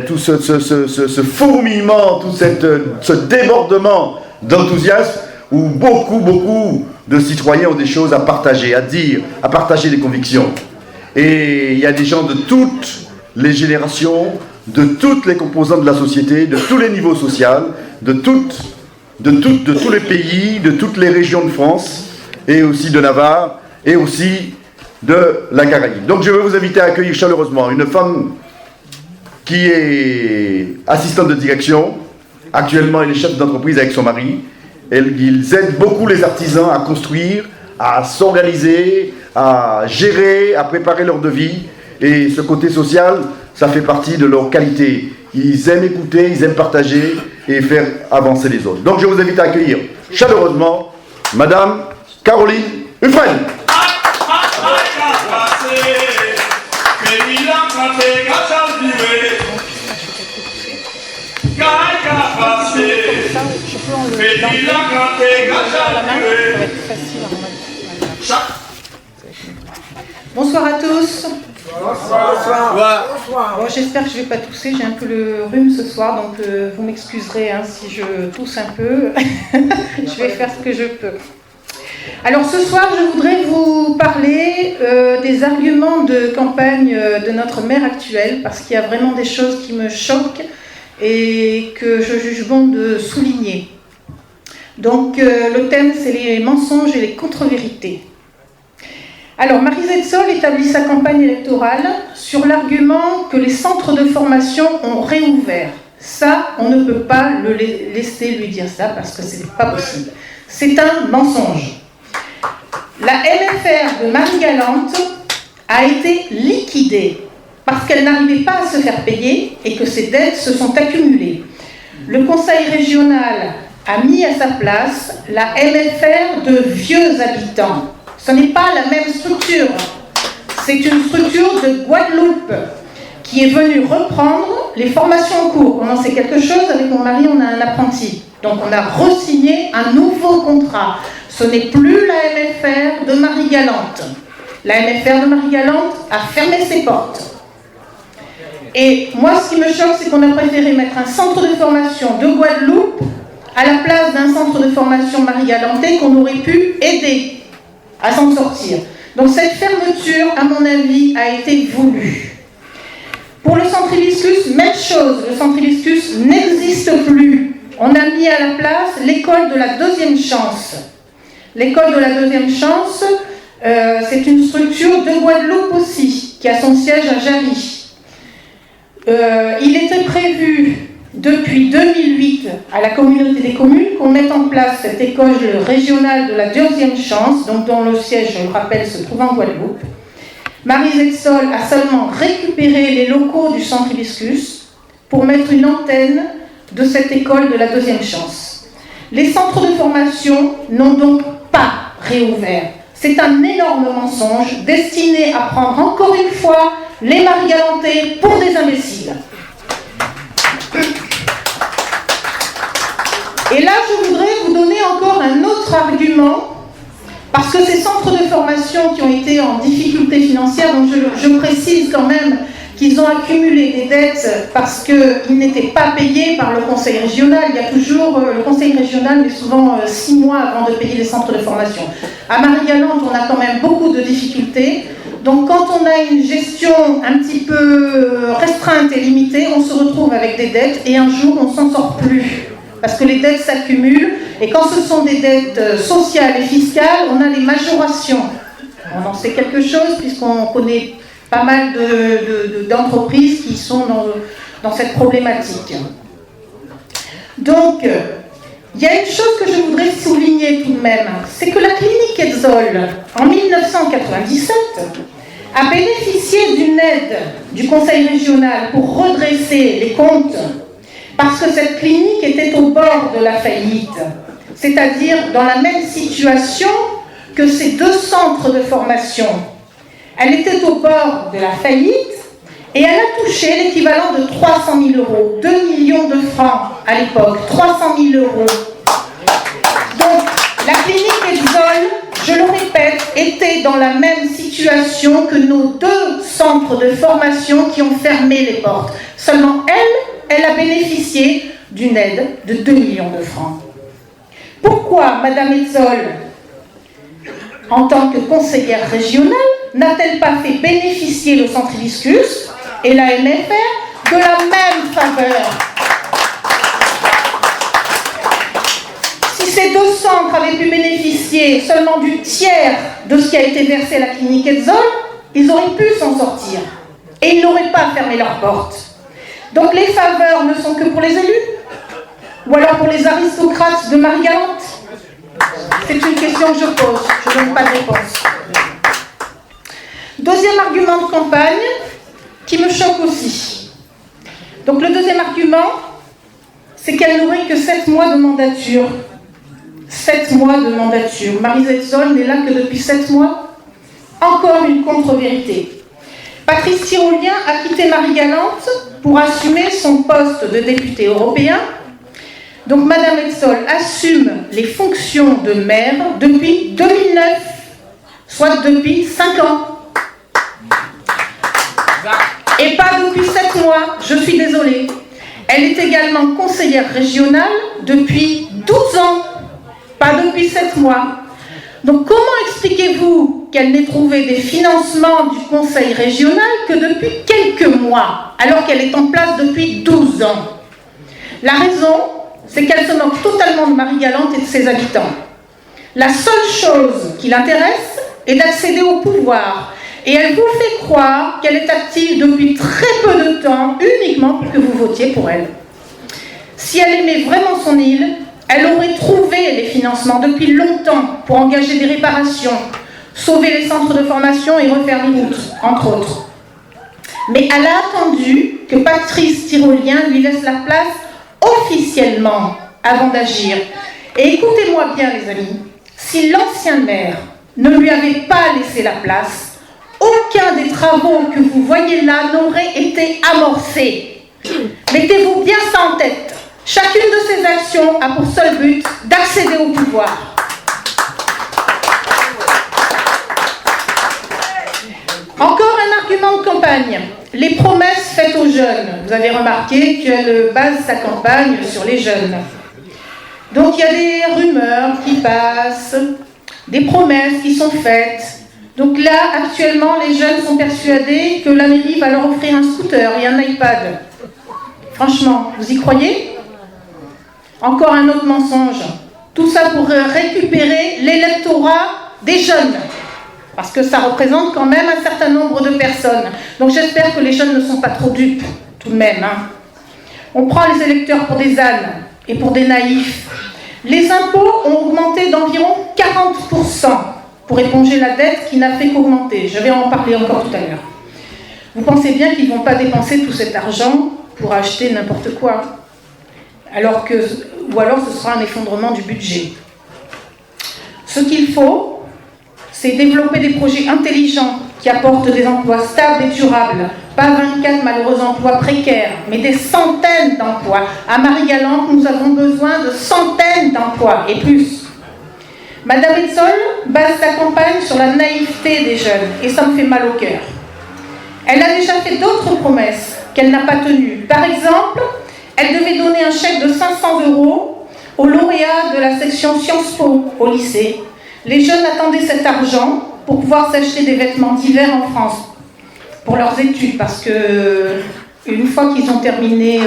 tout ce fourmillement, tout ce débordement d'enthousiasme où beaucoup de citoyens ont des choses à partager, à dire, à partager des convictions. Et il y a des gens de toutes les générations, de toutes les composantes de la société, de tous les niveaux sociaux, de tous les pays, de toutes les régions de France, et aussi de Navarre, et aussi de la Caraïbe. Donc je veux vous inviter à accueillir chaleureusement une femme qui est assistante de direction. Actuellement, elle est chef d'entreprise avec son mari. Ils aident beaucoup les artisans à construire, à s'organiser, à gérer, à préparer leur devis. Et ce côté social, ça fait partie de leur qualité. Ils aiment écouter, ils aiment partager et faire avancer les autres. Donc je vous invite à accueillir chaleureusement Madame Caroline Huffren. Bonsoir à tous. Bonsoir. Bon, j'espère que je ne vais pas tousser, j'ai un peu le rhume ce soir, donc vous m'excuserez si je tousse un peu. Je vais faire ce que je peux. Alors ce soir, je voudrais vous parler des arguments de campagne de notre maire actuelle, parce qu'il y a vraiment des choses qui me choquent et que je juge bon de souligner. Donc le thème, c'est les mensonges et les contre-vérités. Alors, Maryse Sol établit sa campagne électorale sur l'argument que les centres de formation ont réouvert. Ça, on ne peut pas le laisser lui dire ça parce que ce n'est pas possible. C'est un mensonge. La MFR de Marie-Galante a été liquidée parce qu'elle n'arrivait pas à se faire payer et que ses dettes se sont accumulées. Le conseil régional a mis à sa place la MFR de vieux habitants. Ce n'est pas la même structure. C'est une structure de Guadeloupe qui est venue reprendre les formations en cours. On en sait quelque chose, avec mon mari, on a un apprenti. Donc on a re-signé un nouveau contrat. Ce n'est plus la MFR de Marie-Galante. La MFR de Marie-Galante a fermé ses portes. Et moi, ce qui me choque, c'est qu'on a préféré mettre un centre de formation de Guadeloupe à la place d'un centre de formation Marie-Galantais qu'on aurait pu aider à s'en sortir. Donc cette fermeture, à mon avis, a été voulue. Pour le centre Hibiscus, même chose, le centre Hibiscus n'existe plus. On a mis à la place l'école de la deuxième chance. L'école de la deuxième chance, c'est une structure de Guadeloupe aussi, qui a son siège à Jarry. Il était prévu depuis 2008 à la communauté des communes qu'on mette en place cette école régionale de la deuxième chance, donc dont le siège, je le rappelle, se trouve en Guadeloupe. Maryse Sol a seulement récupéré les locaux du centre Hibiscus pour mettre une antenne de cette école de la deuxième chance. Les centres de formation n'ont donc pas réouvert. C'est un énorme mensonge destiné à prendre encore une fois les Marie-Galantais pour des imbéciles. Et là, je voudrais vous donner encore un autre argument, parce que ces centres de formation qui ont été en difficulté financière, donc je précise quand même qu'ils ont accumulé des dettes parce qu'ils n'étaient pas payés par le conseil régional. Il y a toujours, le conseil régional met souvent 6 mois avant de payer les centres de formation. À Marie-Galante, on a quand même beaucoup de difficultés. Donc quand on a une gestion un petit peu restreinte et limitée, on se retrouve avec des dettes et un jour, on ne s'en sort plus. Parce que les dettes s'accumulent, et quand ce sont des dettes sociales et fiscales, on a les majorations. On en sait quelque chose, puisqu'on connaît pas mal d'entreprises qui sont dans cette problématique. Donc, il y a une chose que je voudrais souligner tout de même, c'est que la clinique Edzol, en 1997, a bénéficié d'une aide du conseil régional pour redresser les comptes, parce que cette clinique était au bord de la faillite, c'est-à-dire dans la même situation que ces deux centres de formation. Elle était au bord de la faillite et elle a touché l'équivalent de 300 000 euros, 2 millions de francs à l'époque, 300 000 euros. Donc, la clinique Edzol, je le répète, était dans la même situation que nos 2 centres de formation qui ont fermé les portes. Seulement elle a bénéficié d'une aide de 2 millions de francs. Pourquoi Madame Hetzel, en tant que conseillère régionale, n'a-t-elle pas fait bénéficier le centre Hibiscus et la MFR de la même faveur? Si ces 2 centres avaient pu bénéficier seulement du tiers de ce qui a été versé à la clinique Hetzel, ils auraient pu s'en sortir. Et ils n'auraient pas fermé leurs portes. Donc les faveurs ne sont que pour les élus? Ou alors pour les aristocrates de Marie-Galante? C'est une question que je pose, je ne donne pas de réponse. Deuxième argument de campagne qui me choque aussi. Donc le deuxième argument, c'est qu'elle n'aurait que 7 mois de mandature. 7 mois de mandature. Maryse Hetzel n'est là que depuis 7 mois. Encore une contre-vérité. Patrice Tirolien a quitté Marie-Galante pour assumer son poste de député européen. Donc Madame Hetzel assume les fonctions de maire depuis 2009, soit depuis 5 ans. Et pas depuis 7 mois, je suis désolée. Elle est également conseillère régionale depuis 12 ans, pas depuis 7 mois. Donc comment expliquez-vous qu'elle n'ait trouvé des financements du conseil régional que depuis quelques mois, alors qu'elle est en place depuis 12 ans? La raison, c'est qu'elle se moque totalement de Marie-Galante et de ses habitants. La seule chose qui l'intéresse est d'accéder au pouvoir. Et elle vous fait croire qu'elle est active depuis très peu de temps, uniquement pour que vous votiez pour elle. Si elle aimait vraiment son île, elle aurait trouvé les financements depuis longtemps pour engager des réparations, sauver les centres de formation et refaire les routes, entre autres. Mais elle a attendu que Patrice Tirolien lui laisse la place officiellement avant d'agir. Et écoutez-moi bien les amis, si l'ancien maire ne lui avait pas laissé la place, aucun des travaux que vous voyez là n'aurait été amorcé. Mettez-vous bien ça en tête. Chacune de ces actions a pour seul but d'accéder au pouvoir. Encore un argument de campagne. Les promesses faites aux jeunes. Vous avez remarqué qu'elle base sa campagne sur les jeunes. Donc il y a des rumeurs qui passent, des promesses qui sont faites. Donc là, actuellement, les jeunes sont persuadés que la mairie va leur offrir un scooter et un iPad. Franchement, vous y croyez? Encore un autre mensonge. Tout ça pour récupérer l'électorat des jeunes. Parce que ça représente quand même un certain nombre de personnes. Donc j'espère que les jeunes ne sont pas trop dupes, tout de même. On prend les électeurs pour des ânes et pour des naïfs. Les impôts ont augmenté d'environ 40%. Pour éponger la dette qui n'a fait qu'augmenter. Je vais en parler encore tout à l'heure. Vous pensez bien qu'ils ne vont pas dépenser tout cet argent pour acheter n'importe quoi, ou alors ce sera un effondrement du budget. Ce qu'il faut, c'est développer des projets intelligents qui apportent des emplois stables et durables, pas 24 malheureux emplois précaires, mais des centaines d'emplois. À Marie-Galante, nous avons besoin de centaines d'emplois et plus. Madame Hetzel base sa campagne sur la naïveté des jeunes, et ça me fait mal au cœur. Elle a déjà fait d'autres promesses qu'elle n'a pas tenues. Par exemple, elle devait donner un chèque de 500 € aux lauréats de la section Sciences Po au lycée. Les jeunes attendaient cet argent pour pouvoir s'acheter des vêtements d'hiver en France, pour leurs études, parce que une fois qu'ils ont terminé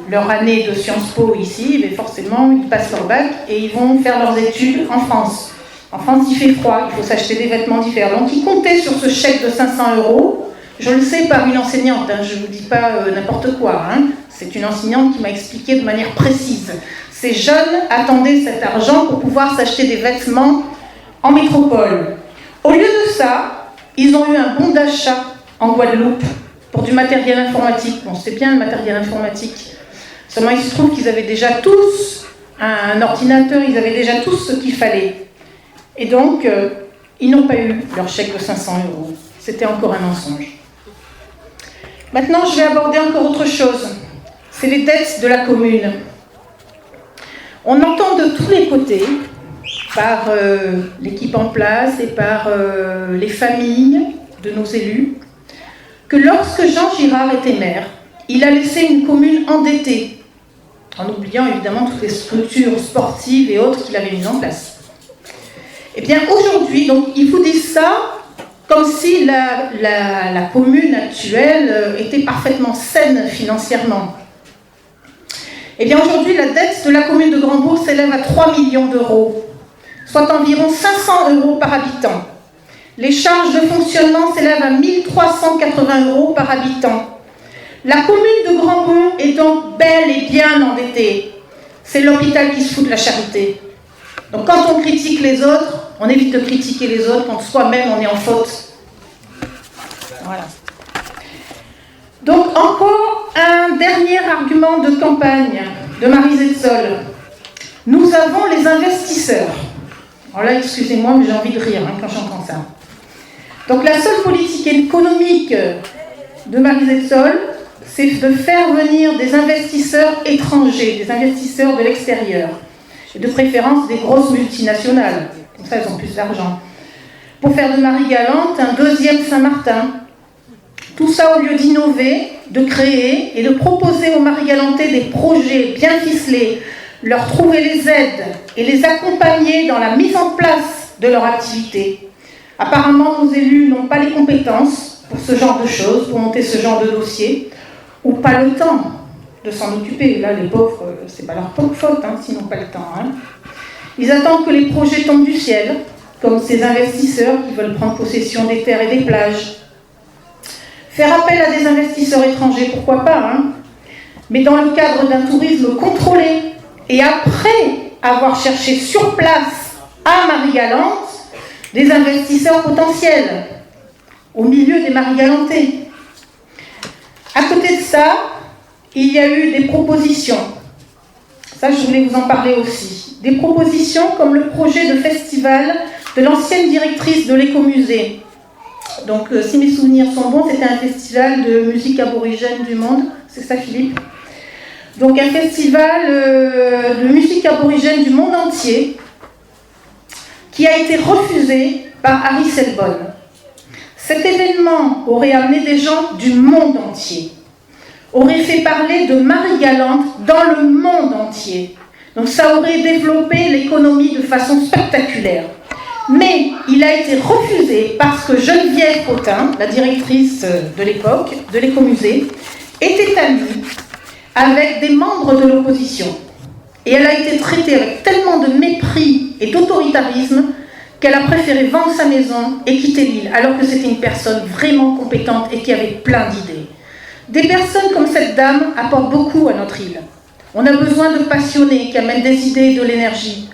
leur année de Sciences Po ici, mais forcément, ils passent leur bac et ils vont faire leurs études en France. En France, il fait froid, il faut s'acheter des vêtements d'hiver. Donc, ils comptaient sur ce chèque de 500 €. Je le sais par une enseignante, je ne vous dis pas n'importe quoi. C'est une enseignante qui m'a expliqué de manière précise. Ces jeunes attendaient cet argent pour pouvoir s'acheter des vêtements en métropole. Au lieu de ça, ils ont eu un bon d'achat en Guadeloupe pour du matériel informatique. Bon, c'est bien le matériel informatique. Seulement, il se trouve qu'ils avaient déjà tous un ordinateur, ils avaient déjà tous ce qu'il fallait. Et donc, ils n'ont pas eu leur chèque de 500 €. C'était encore un mensonge. Maintenant, je vais aborder encore autre chose. C'est les dettes de la commune. On entend de tous les côtés par l'équipe en place et par les familles de nos élus, que lorsque Jean Girard était maire, il a laissé une commune endettée, en oubliant évidemment toutes les structures sportives et autres qu'il avait mises en place. Eh bien aujourd'hui, donc il vous dit ça comme si la commune actuelle était parfaitement saine financièrement. Eh bien aujourd'hui, la dette de la commune de Grandbourg s'élève à 3 millions d'euros, soit environ 500 euros par habitant. Les charges de fonctionnement s'élèvent à 1 380 euros par habitant. La commune de Grandbourg est donc bel et bien endettée. C'est l'hôpital qui se fout de la charité. Donc quand on critique les autres, on évite de critiquer les autres quand soi-même on est en faute. Voilà. Donc encore un dernier argument de campagne de Marie Zetzol. Nous avons les investisseurs. Alors là, excusez-moi, mais j'ai envie de rire quand j'entends ça. Donc la seule politique économique de Marie Zetzol, c'est de faire venir des investisseurs étrangers, des investisseurs de l'extérieur, et de préférence des grosses multinationales. Comme ça, elles ont plus d'argent. Pour faire de Marie-Galante un deuxième Saint-Martin. Tout ça au lieu d'innover, de créer et de proposer aux Marie-Galantais des projets bien ficelés, leur trouver les aides et les accompagner dans la mise en place de leur activité. Apparemment, nos élus n'ont pas les compétences pour ce genre de choses, pour monter ce genre de dossier, ou pas le temps de s'en occuper. Là, les pauvres, c'est pas leur faute, s'ils n'ont pas le temps. Ils attendent que les projets tombent du ciel, comme ces investisseurs qui veulent prendre possession des terres et des plages. Faire appel à des investisseurs étrangers, pourquoi pas, mais dans le cadre d'un tourisme contrôlé. Et après avoir cherché sur place, à Marie-Galante, des investisseurs potentiels, au milieu des Marie-Galantais. À côté de ça, il y a eu des propositions. Ça, je voulais vous en parler aussi. Des propositions comme le projet de festival de l'ancienne directrice de l'écomusée. Donc, si mes souvenirs sont bons, c'était un festival de musique aborigène du monde. C'est ça, Philippe? Donc, un festival de musique aborigène du monde entier qui a été refusé par Harry Selbonne. Cet événement aurait amené des gens du monde entier, aurait fait parler de Marie-Galante dans le monde entier. Donc, ça aurait développé l'économie de façon spectaculaire. Mais il a été refusé parce que Geneviève Potin, la directrice de l'époque, de l'écomusée, était amie avec des membres de l'opposition. Et elle a été traitée avec tellement de mépris et d'autoritarisme qu'elle a préféré vendre sa maison et quitter l'île, alors que c'était une personne vraiment compétente et qui avait plein d'idées. Des personnes comme cette dame apportent beaucoup à notre île. On a besoin de passionnés qui amènent des idées et de l'énergie.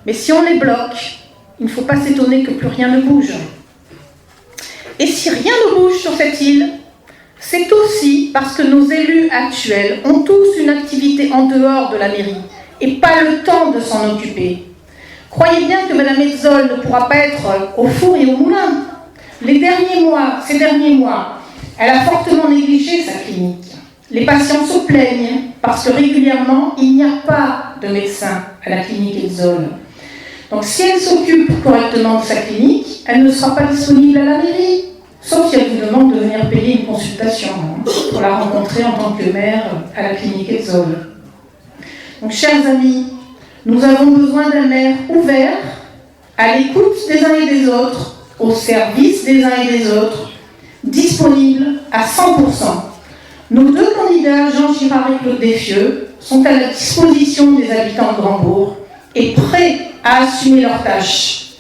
Mais si on les bloque, il ne faut pas s'étonner que plus rien ne bouge. Et si rien ne bouge sur cette île, c'est aussi parce que nos élus actuels ont tous une activité en dehors de la mairie et pas le temps de s'en occuper. Croyez bien que Mme Hetzel ne pourra pas être au four et au moulin. Ces derniers mois, elle a fortement négligé sa clinique. Les patients se plaignent parce que régulièrement, il n'y a pas de médecin à la clinique Hetzel. Donc si elle s'occupe correctement de sa clinique, elle ne sera pas disponible à la mairie, sauf si elle vous demande de venir payer une consultation pour la rencontrer en tant que maire à la clinique Hetzel. Donc chers amis, nous avons besoin d'un maire ouvert, à l'écoute des uns et des autres, au service des uns et des autres, disponible à 100%. Nos deux candidats, Jean Girard et Claude Desfieux, sont à la disposition des habitants de Grandbourg et prêts à assumer leurs tâches.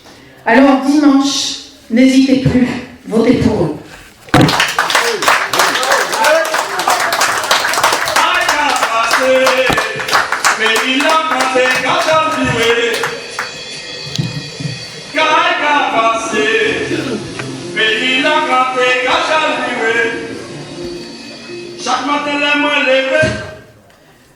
Alors dimanche, n'hésitez plus, votez pour eux. Chaque matin, les mains levées.